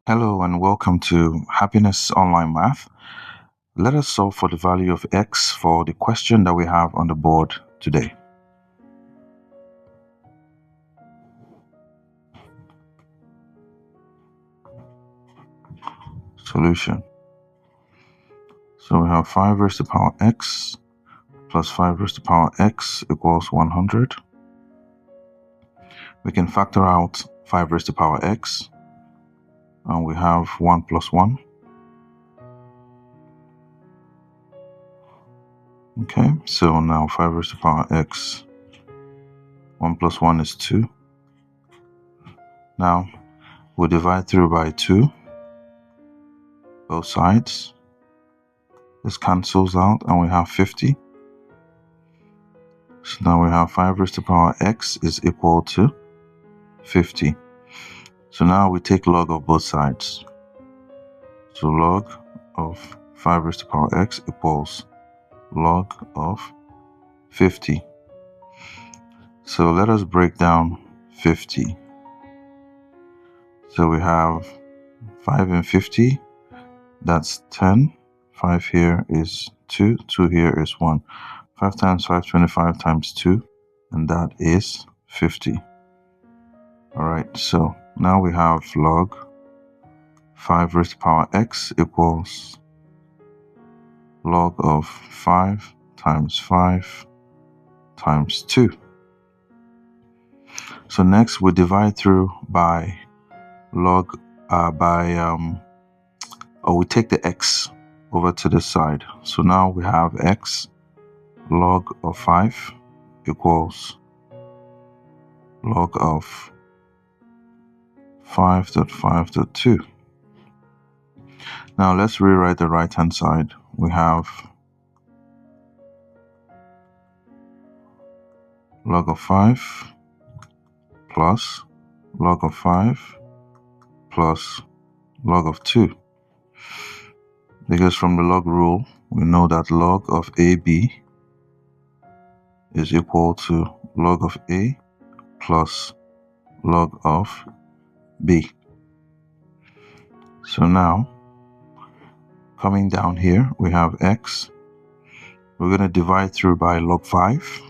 Hello and welcome to Happiness Online Math. Let us solve for the value of x for the question that we have on the board today. Solution. So we have 5 raised to the power x plus 5 raised to the power x equals 100. We can factor out 5 raised to the power x, and we have 1 plus 1. Okay, so now 5 raised to the power x, 1 plus 1 is 2. Now we'll divide through by 2, both sides. This cancels out and we have 50. So now we have 5 raised to the power x is equal to 50. So now we take log of both sides. So log of 5 raised to the power x equals log of 50. So let us break down 50. So we have 5 and 50, that's 10. 5 here is 2, 2 here is 1. 5 times 5, 25 times 2, and that is 50. Alright, so now we have log 5 raised to the power x equals log of 5 times 5 times 2. So next we divide through by log we take the x over to the side. So now we have x log of 5 equals log of 5.5.2. Now let's rewrite the right hand side. We have log of 5 plus log of 5 plus log of 2. Because from the log rule, we know that log of AB is equal to log of A plus log of B. So now, coming down here, we have x. We're going to divide through by log 5.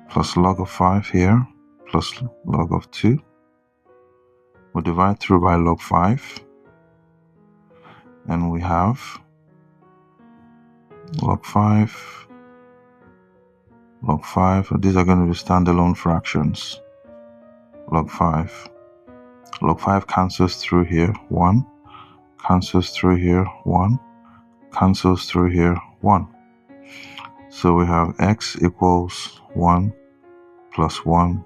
Plus log of 5 here, plus log of 2. We'll divide through by log 5. And we have log 5, log 5. These are going to be standalone fractions. Log 5. Log 5 cancels through here, 1. Cancels through here, 1. Cancels through here, 1. So we have x equals 1 plus 1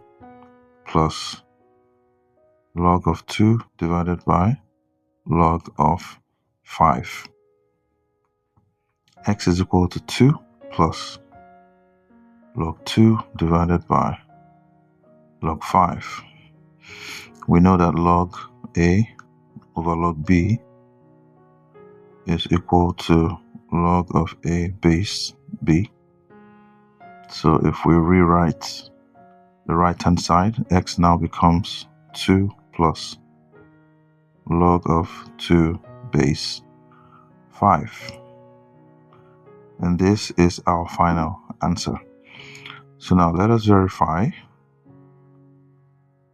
plus log of 2 divided by log of 5. X is equal to 2 plus log 2 divided by log 5. We know that log A over log B is equal to log of A base B. So if we rewrite the right hand side, x now becomes 2 plus log of 2 base 5. And this is our final answer. So now let us verify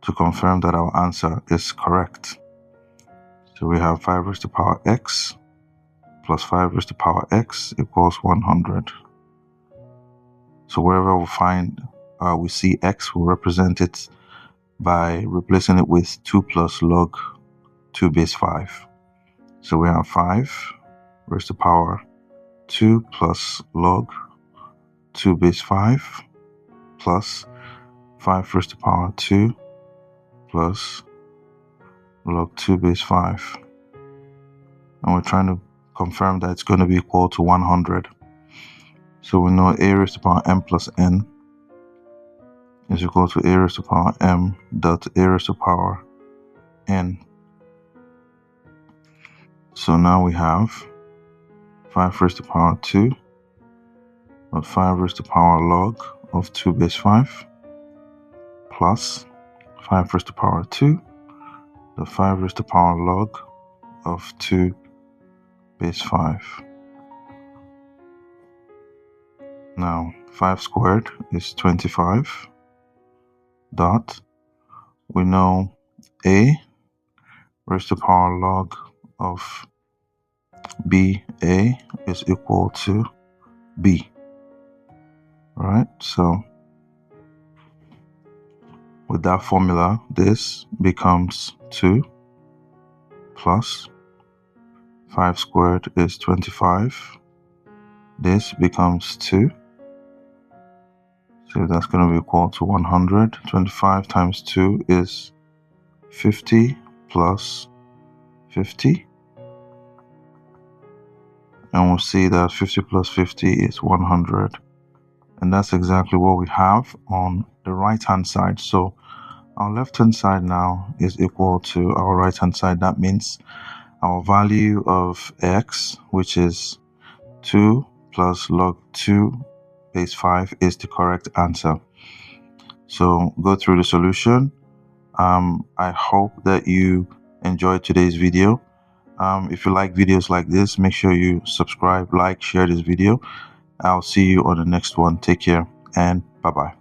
to confirm that our answer is correct. So we have 5 raised to the power x plus 5 raised to the power x equals 100. So wherever we see x, we'll represent it by replacing it with 2 plus log 2 base 5. So we have 5 raised to the power 2 plus log 2 base 5 plus 5 raised to the power 2 plus log 2 base 5. And we're trying to confirm that it's going to be equal to 100. So we know a raised to the power m plus n is equal to a raised to the power m dot a raised to the power n. So now we have 5 raised to the power 2 dot 5 raised to the power log of 2 base 5 plus 5 raised to the power 2, the 5 raised to the power log of 2 base 5. Now 5 squared is 25 dot, we know a raised to the power log of ba is equal to b, right? So with that formula, this becomes 2 plus 5 squared is 25. This becomes 2. So that's going to be equal to 100. 25 times 2 is 50 plus 50. And we'll see that 50 plus 50 is 100. And that's exactly what we have on the right-hand side. So our left-hand side now is equal to our right-hand side. That means our value of x, which is 2 plus log 2 base 5, is the correct answer. So go through the solution. I hope that you enjoyed today's video. If you like videos like this, make sure you subscribe, like, share this video. I'll see you on the next one. Take care and bye-bye.